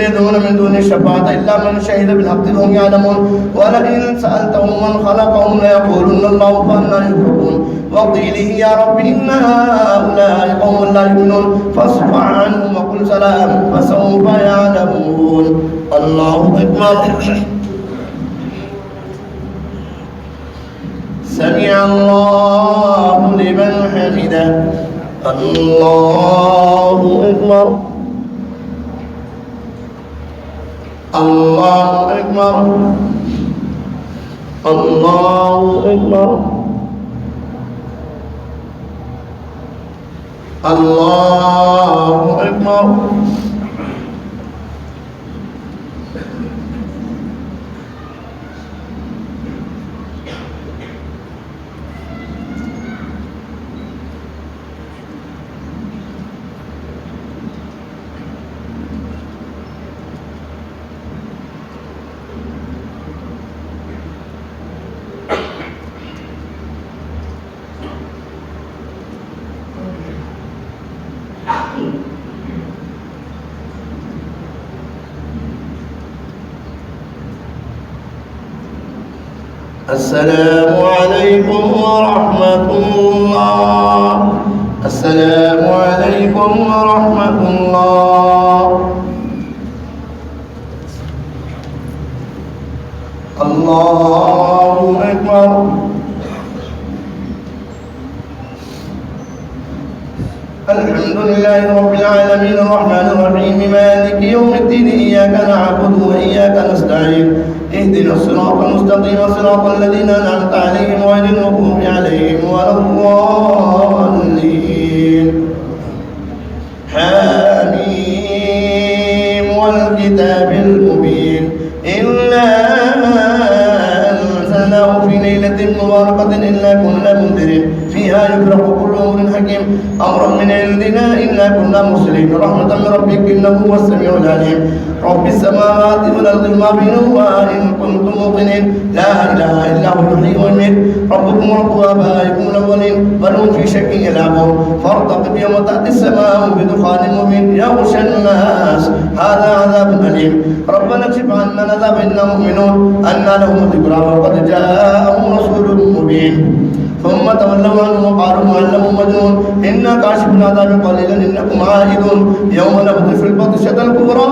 Speaker 1: يدعون من دونه الشفاعة إلا من شهد بالحق وهم يعلمون ولئن سألتهم من خلقهم ليقولن الله فأنى يؤفكون وقيله يا رب إن هؤلاء قوم لا يؤمنون فاصفح عنهم وقل سلام فسوف يعلمون الله أكبر سمع الله لمن حمده الله أكبر الله أكبر الله أكبر الله أكبر السلام عليكم ورحمة الله. السلام عليكم ورحمة الله. الله أكبر. الحمد لله رب العالمين الرحمن الرحيم مالك يوم الدين إياك نعبد وإياك نستعين اهدنا الصراط المستقيم صراط الذين أنعمت عليهم غير المغضوب عليهم ولا الضالين. حميم والكتاب المبين إنا أنزلناه في ليلة مباركة إنا كنا منذرين فيها يفرق كل أمر حكيم أمرا من عندنا إنا كنا مرسلين رحمة من ربك إنه هو السميع العليم رب السماوات والأرض وما بينهما إن كنتم موقنين لا إله إلا هو يحيي ويميت ربكم ورب آبائكم الأولين بل هم في شك يلعبون فارتقب يوم تأتي السماء بدخان مبين يغشى الناس هذا عذاب أليم ربنا اكشف عنا العذاب إنا مؤمنون أنى لهم الذكرى وقد جاءهم رسول مبين ثم تولوا عنه وقالوا معلم مجنون إنا كاشف العذاب قليلا إنكم عائدون يوم نبطش في البطشة الكبرى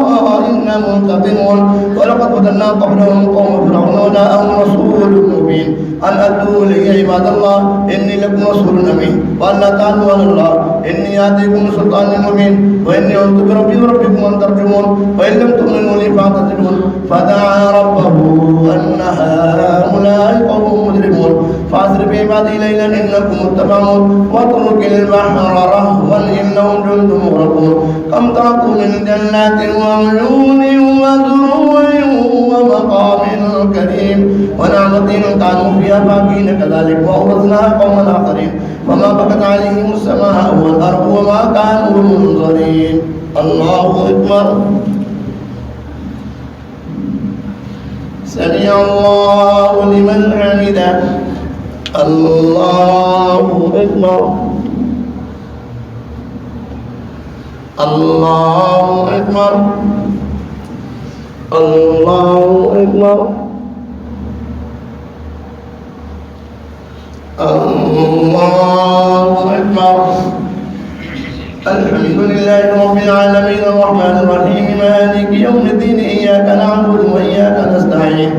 Speaker 1: إنا منتقمون ولقد فتنا قبلهم قوم فرعون وجاءهم رسول مبين أن أدوا لي عباد الله إني لكم رسول أمين وأن لا تعلوا على الله إني آتيكم سلطان مبين وإني عذت بربي وربكم أن ترجمون وإن لم تؤمنوا لي فاعتزلون فدعا ربه أن هؤلاء قوم مجرمون فأسر بعبادي ليلا إنكم متبعون واترك البحر رهوا إنهم جند مغرقون كم تركوا من جنات وعيون وزروع ومقام كريم ونعمة كانوا فيها فاكهين كذلك وأورثناها قوما آخرين وما بكت عليهم السماء والأرض وما كانوا منظرين. الله أكبر. سمع الله لمن حمده. الله أكبر. الله أكبر. الله أكبر. الله أكبر. الحمد لله رب العالمين الرحمن الرحيم مالك يوم الدين إياك نعبد وإياك نستعين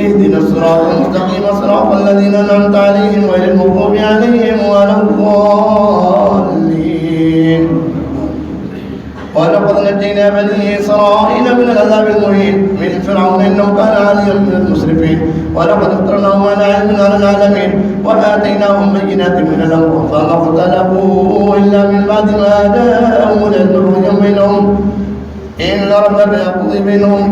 Speaker 1: اهدنا الصراط المستقيم صراط الذين أنعمت عليهم غير المغضوب عليهم ولا الضالين. ولقد نجينا بني إسرائيل من العذاب المهين من فرعون إنه كان عاليا من المسرفين ولقد اخترناهم على علم على العالمين وآتيناهم بينات من الأمر فما اختلفوا إلا من بعد ما جاءهم العلم بغيا بينهم إن ربك يقضي بينهم.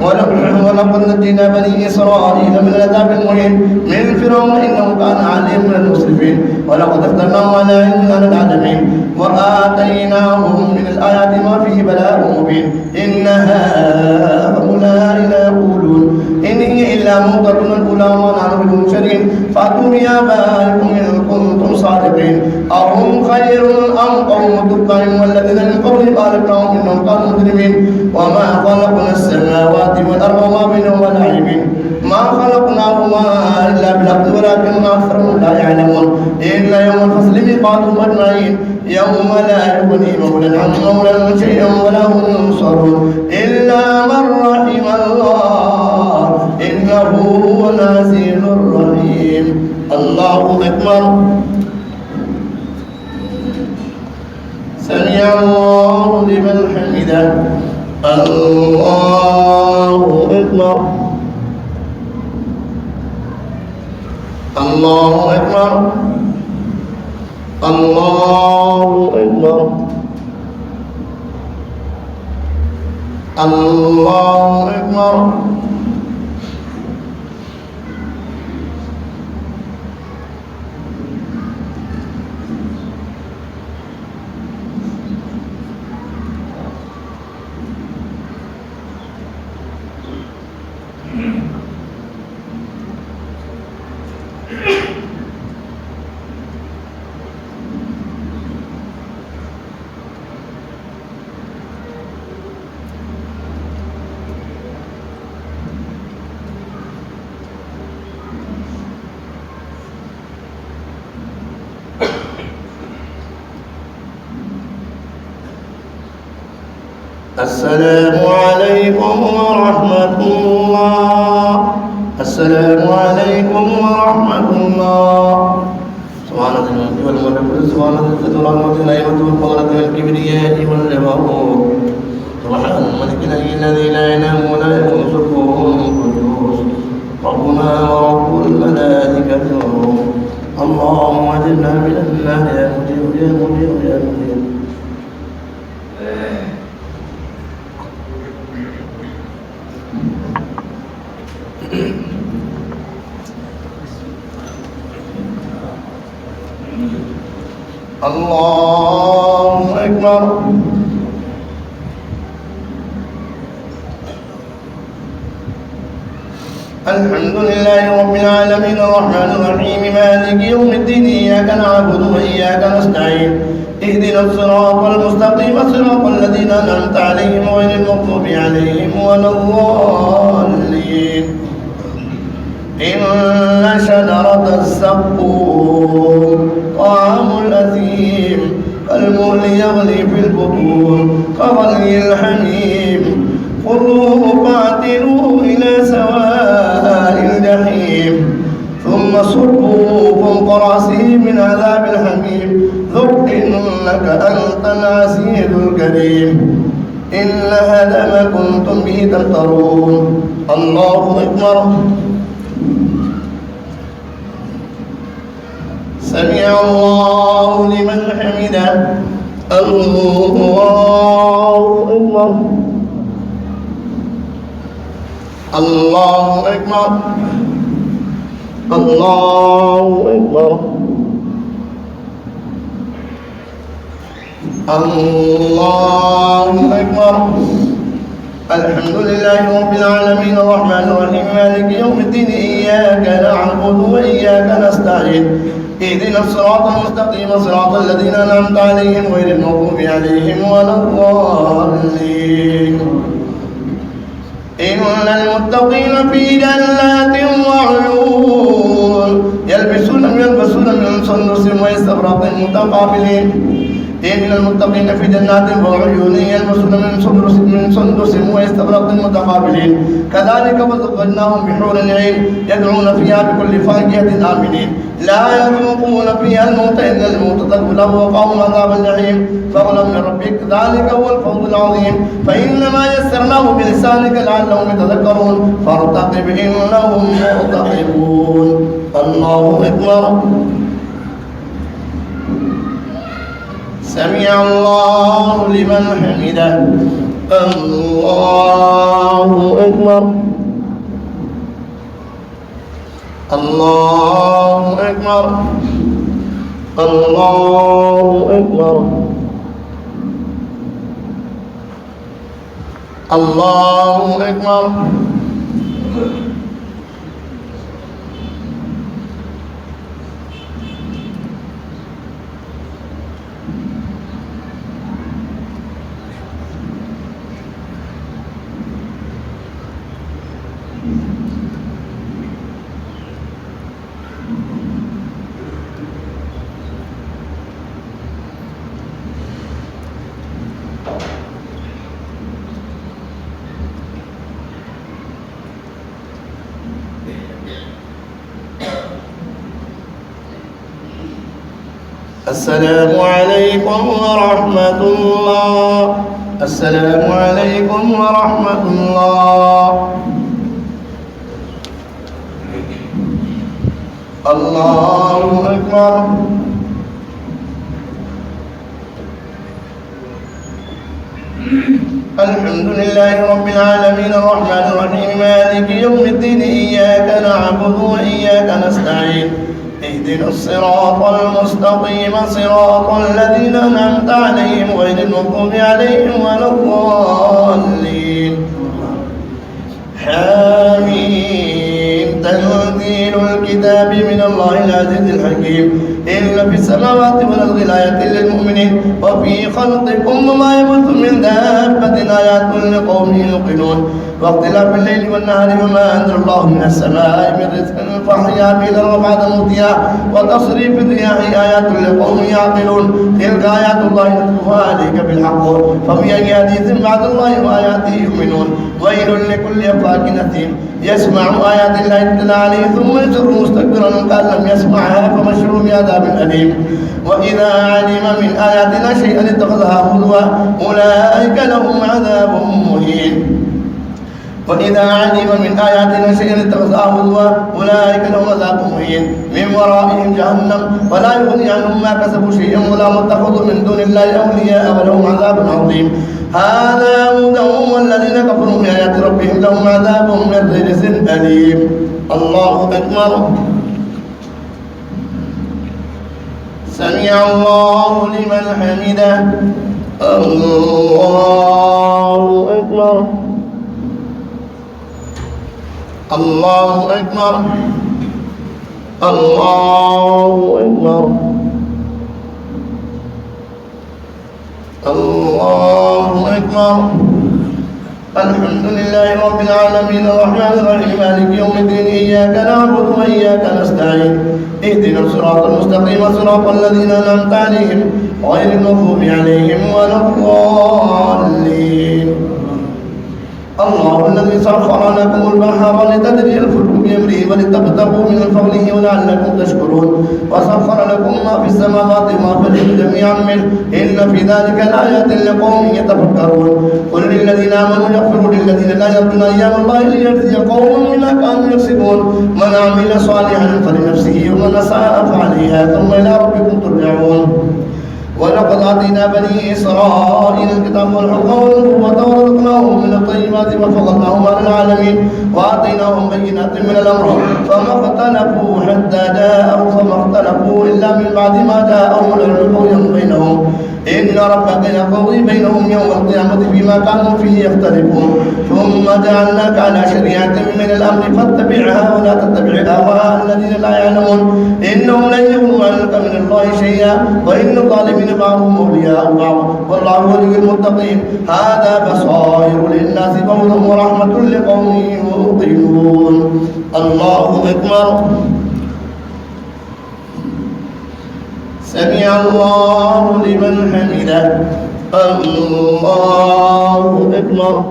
Speaker 1: ولقد نجينا بني إسرائيل من العذاب المهين من فرعون إنه كان عاليا من المسرفين ولقد اخترناهم على علم على العالمين وآتيناهم من الآيات ما فيه بلاء مبين. إن هؤلاء ليقولون إن هي إلا موتتنا الأولى وما نحن بمنشرين فأتوا بآبائكم إن كنتم صادقين أهم خير أم قوم تبع والذين من قبلهم أهلكناهم إنهم كانوا مجرمين وما خلقنا السماوات والأرض وما بينهما لاعبين ما خلقناهما إلا بالحق ولكن أكثرهم لا يعلمون إلا يوم الفصل ميقاتهم أجمعين يوم لا يغني مولى عن مولى شيئا ولا هم ينصرون إلا من رحم الله إنه هو العزيز الرحيم. الله أكبر. سمع الله لمن حمده. الله أكبر. الله أكبر. الله أكبر. الله أكبر. السلام عليكم ورحمة الله. السلام عليكم ورحمة الله. سبحان الملك والملك سبحان العزة والعظمة والنعمة والفضل والكبرياء والجبروت. سبحان الملك الذي لا ينام ولا يكون سبحه القدوس ربنا ورب الملائكة والروح. اللهم اجرنا من النار يا مجيب يا مجيب يا مجيب. الله أكبر. الحمد لله رب العالمين الرحمن الرحيم مالك يوم الدين إياك نعبد وإياك نستعين اهدنا الصراط المستقيم صراط الذين أنعمت عليهم غير المغضوب عليهم ولا الضالين. إن شجرة الزقوم طعام الأثيم كالمهل يغلي في البطون كغلي الحميم خذوه فاعتلوه إلى سواء الجحيم ثم صبوا فوق رأسه من عذاب الحميم ذق إنك أنت العزيز الكريم إن هذا ما كنتم به تمترون. الله أكبر. سمع الله لمن حمده. الله أكبر. الله أكبر. الله أكبر. الله أكبر. الحمد لله رب العالمين الرحمن الرحيم مالك يوم الدين إياك نعبد وإياك نستعين اهدنا الصراط المستقيم صراط الذين أنعمت عليهم غير المغضوب عليهم ولا الضالين. إن المتقين في جنات وعيون يلبسون من سندس واستبرق متقابلين. إن المتقين في جنات وعيون يلبسون من سندس واستبرق متقابلين كذلك وزوجناهم بحور عين يدعون فيها بكل فاكهة آمنين لا يذوقون فيها الموت إلا الموت له وقاهم عذاب الجحيم فضلا من ربك ذلك هو الفوز العظيم. فإنما يسرناه بلسانك لعلهم يتذكرون فارتقب إنهم مرتقبون. الله أكبر. سمع الله لمن حمده. الله أكبر. الله أكبر. الله أكبر. الله أكبر. السلام عليكم ورحمة الله. السلام عليكم ورحمة الله. الله أكبر. الحمد لله رب العالمين الرحمن الرحيم مالك يوم الدين إياك نعبد وإياك نستعين اهدنا الصراط المستقيم صراط الذين أنعمت عليهم غير المغضوب عليهم ولا الضالين. حميم. تنزيل الكتاب من الله العزيز الحكيم إن في السماوات والأرض لآيات للمؤمنين وفي خلقكم وما يبث من دابة آيات لقوم يوقنون واختلاف الليل والنهار وما أنزل الله من السماء من رزق فأحيا به الأرض بعد موتها وتصريف الرياح آيات لقوم يعقلون تلك آيات الله نتلوها عليك بالحق فبأي حديث بعد الله وآياته يؤمنون ويل لكل أفاك أثيم يسمع آيات الله تتلى عليه ثم يصر مستكبرا كأن لم يسمعها فبشره بعذاب أليم وإذا علم من آياتنا شيئا اتخذها هزوا أولئك لهم عذاب مهين وإذا علم من آياتنا شيئا اتخذها هزوا أولئك لهم عذاب مهين من ورائهم جهنم ولا يغني عنهم ما كسبوا شيئا ولا ما اتخذوا من دون الله أولياء ولهم عذاب عظيم هذا هدى والذين كفروا بآيات ربهم لهم عذاب من رجس أليم الله أكبر سمع الله لمن حمده الله أكبر الله أكبر الله أكبر الله أكبر الحمد لله رب العالمين الرحمن الرحيم مالك يوم الدين إياك نعبد وإياك نستعين اهدنا الصراط المستقيم صراط الذين أنعمت عليهم غير المغضوب عليهم ولا الضالين الله الذي سخر لكم البحر لتجري الفلك بأمره ولتبتغوا من فضله ولعلكم تشكرون وسخر لكم ما في السماوات وما في الأرض جميعا منه إن في ذلك لآيات لقوم يتفكرون قل للذين آمنوا يغفروا للذين لا يرجون أيام الله ليجزي قوم بما كانوا يكسبون من عمل صالحا فلنفسه ومن أساء فعليها ثم إلى ربكم ترجعون ولقد آتينا بني إسرائيل الكتاب والحكم والنبوة ورزقناهم من الطيبات وفضلناهم على العالمين وآتيناهم بينات من الأمر فما اختلفوا حتى جاءهم فما اختلفوا إلا من بعد ما جاءهم العلم بغيا بينهم إن ربك يقضي بينهم يوم القيامة فيما كانوا فيه يختلفون ثم جعلناك على شريعة من الأمر فاتبعها ولا تتبع أهواء الذين لا يعلمون إنهم لن يغنوا عنك من الله شيئا وإن الظالمين بعضهم أولياء بعض والله ولي المتقين هذا بصائر للناس فهدى ورحمة لقوم يوقنون الله أكبر سمع الله لمن حمده الله أكبر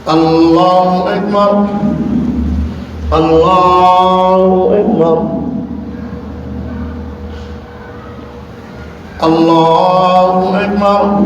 Speaker 1: الله أكبر الله أكبر الله أكبر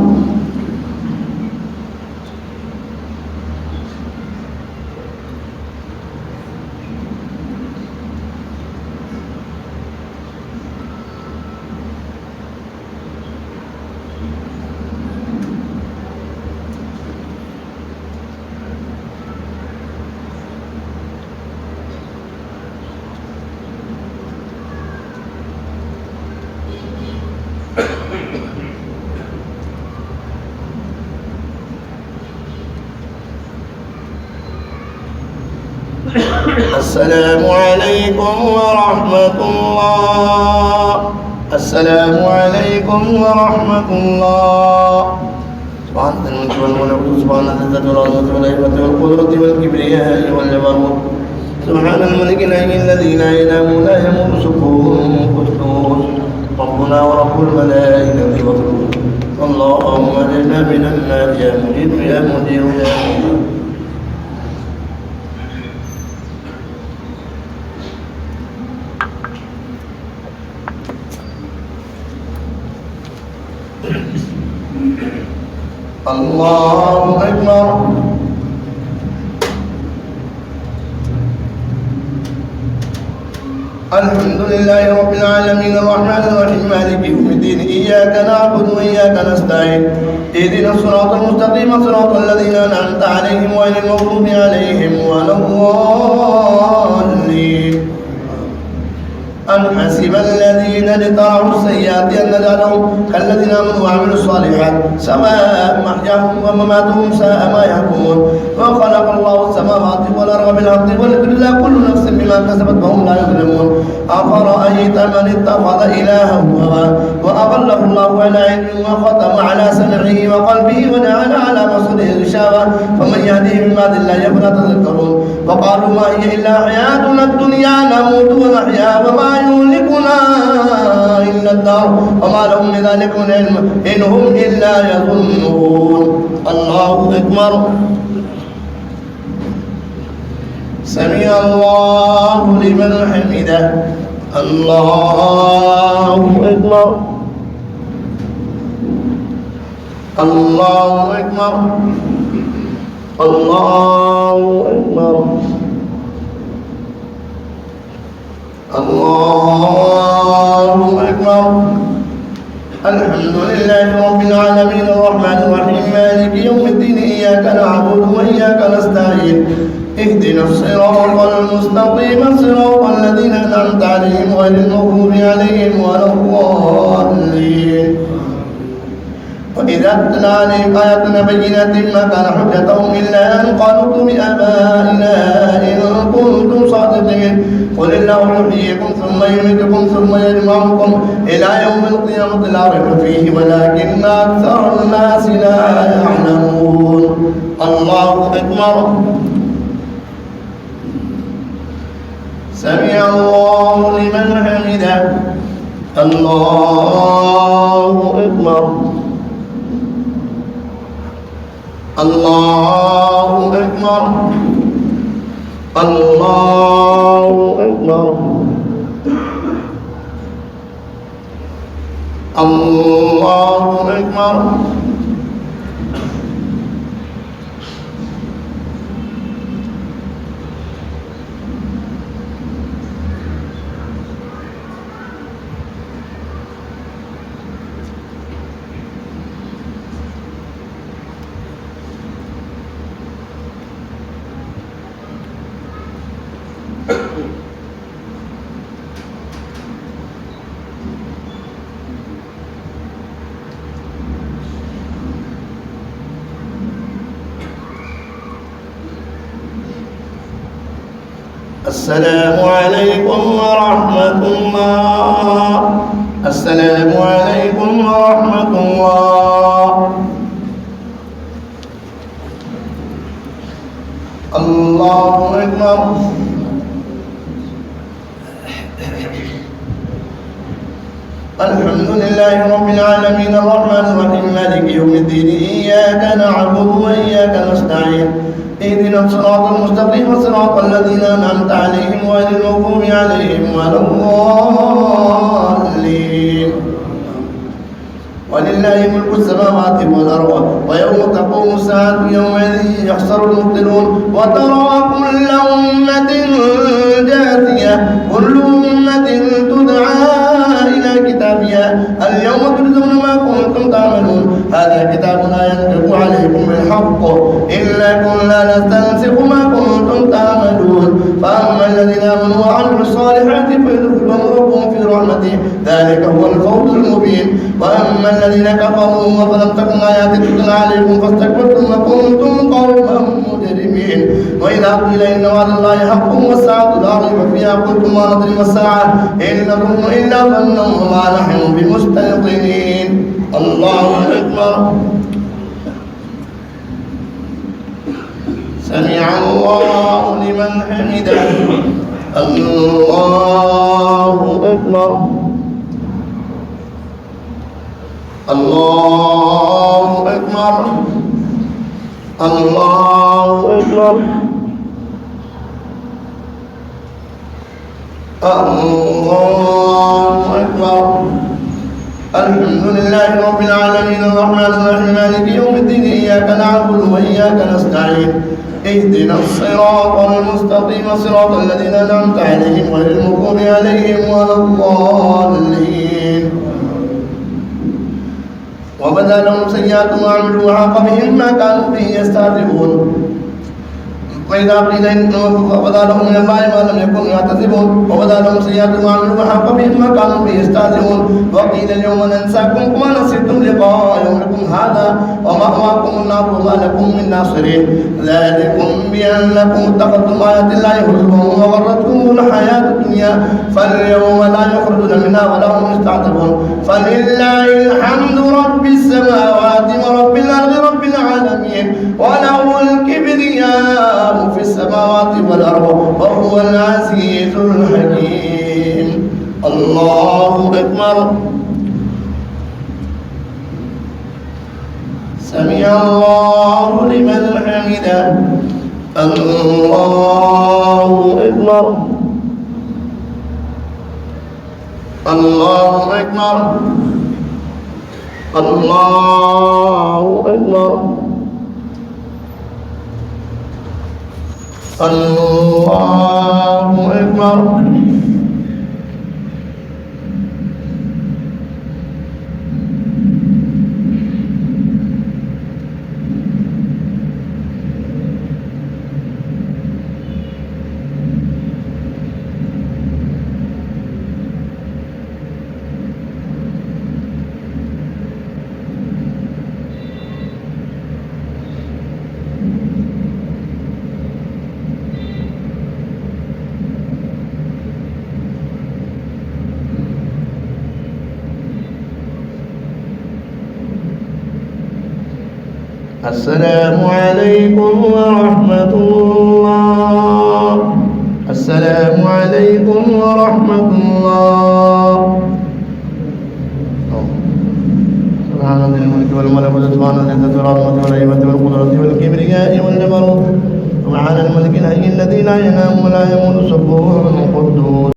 Speaker 1: السلام عليكم ورحمة الله السلام عليكم ورحمة الله سبحان الملك والملك سبحان العزة والعظمة والهيبة والقدرة والكبرياء والجبروت سبحان الملك الذي لا ينام ولا يموت سكون قدوس ربنا ورب الملائكة والروح اللهم اجعلنا من النار يا مجيب يا مدير يا مدير الله أكبر الحمد لله رب العالمين الرحمن الرحيم مالك يوم الدين إياك نعبد وإياك نستعين اهدنا الصراط المستقيم صراط الذين أنعمت عليهم غير المغضوب عليهم ولا الضالين أم حسب الذين اجترحوا السيئات أن نجعلهم كالذين آمنوا وعملوا الصالحات سواء محياهم ومماتهم ساء ما يحكمون. وخلق الله السماوات والأرض بالحق ولتجزى كل نفس بما كسبت وهم لا يظلمون. أفرأيت من اتخذ إلهه هواه وأضله الله على علم وختم على سمعه وقلبه وجعل على بصره غشاوة فمن يهديه من بعد الله أفلا تذكرون. وقالوا ما هي إلا حياتنا الدنيا نموت ونحيا وما يهلكنا إلا الدار وما لهم بذلك من علم إن هم إلا يظنون. الله أكبر. سمع الله لمن حمده. الله أكبر. الله أكبر. الله أكبر. الله أكبر. الحمد لله رب العالمين الرحمن الرحيم مالك يوم الدين إياك نعبد وإياك نستعين اهدنا الصراط المستقيم صراط الذين أنعمت عليهم غير المغضوب عليهم ولا الضالين. وإذا تتلى عليهم آياتنا بينات ما كان حجتهم إلا أن قالوا بآبائنا إن كنتم صادقين قل الله يحييكم ثم يميتكم ثم يجمعكم إلى يوم القيامة لا ريب فيه ولكن أكثر الناس لا يعلمون. الله أكبر. سمع الله لمن حمده. الله أكبر. الله أكبر. الله أكبر. الله أكبر. السلام عليكم ورحمة الله. السلام عليكم ورحمة الله. الله أكبر. الحمد لله رب العالمين الرحمن الرحيم مالك يوم الدين إياك نعبد وإياك نستعين اهدنا الصراط المستقيم صراط الذين أنعمت عليهم غير المغضوب عليهم ولا الضالين. ولله ملك السماوات والأرض ويوم تقوم الساعة يومئذ يخسر المبطلون. وترى كل أمة جاثية كل أمة تدعى إلى كتابها اليوم تجزون ما كنتم تعملون. هذا كتابنا ينطق عليكم بالحق إلا كنا نستنسخ ما كنتم تعملون. فأما الذين آمنوا وعملوا الصالحات فيدخلهم ربهم في رحمته ذلك هو الفوز المبين. وأما الذين كفروا وفلم تكن آياتي تتلى عليكم فاستكبرتم وكنتم قوما مجرمين. وإذا قيل إن وعد الله حق والساعة لا ريب فيها قلتم ما ندري ما الساعة إن نظن إلا ظنا وما نحن بمستيقنين. الله أكبر. سمع الله لمن حمده. الله أكبر. الله أكبر. الله أكبر. الله أكبر. الحمد لله رب العالمين الرحمن الرحيم مالك يوم الدين إياك نعبد وإياك نستعين اهدنا الصراط المستقيم صراط الذين أنعمت عليهم غير المغضوب عليهم ولا الضالين. وبدا لهم سيئات ما عملوا وحاق بهم ما كانوا به يستهزئون. وإذا قيل إنهم وبدا لهم من الله ما لم يكونوا يعتذبون وبدا لهم سيئات ما عملوا وحق بهم ما كانوا به يستهزئون وقيل اليوم ننساكم كما نسيتم لقاء يومكم هذا ومأواكم النار وما لكم من ناصرين ذلكم بأنكم اتخذتم آيات الله هزوا وغرتكم الحياة الدنيا فاليوم لا يخرجون منها ولا هم يستعتبون فلله الحمد رب السماوات ورب الأرض رب العالمين وله الكبرياء في السماوات والأرض وهو العزيز الحكيم. الله أكبر. سمع الله لمن حمده. الله أكبر. الله أكبر. الله أكبر. الله أكبر. السلام عليكم ورحمة الله. السلام عليكم ورحمة الله. سبحان ذي الملك والملكوت سبحان ذي العزة والعظمة والهيبة والقدرة والكبرياء والجبروت سبحان الملك الحي الذي لا ينام ولا يموت سبوح قدوس.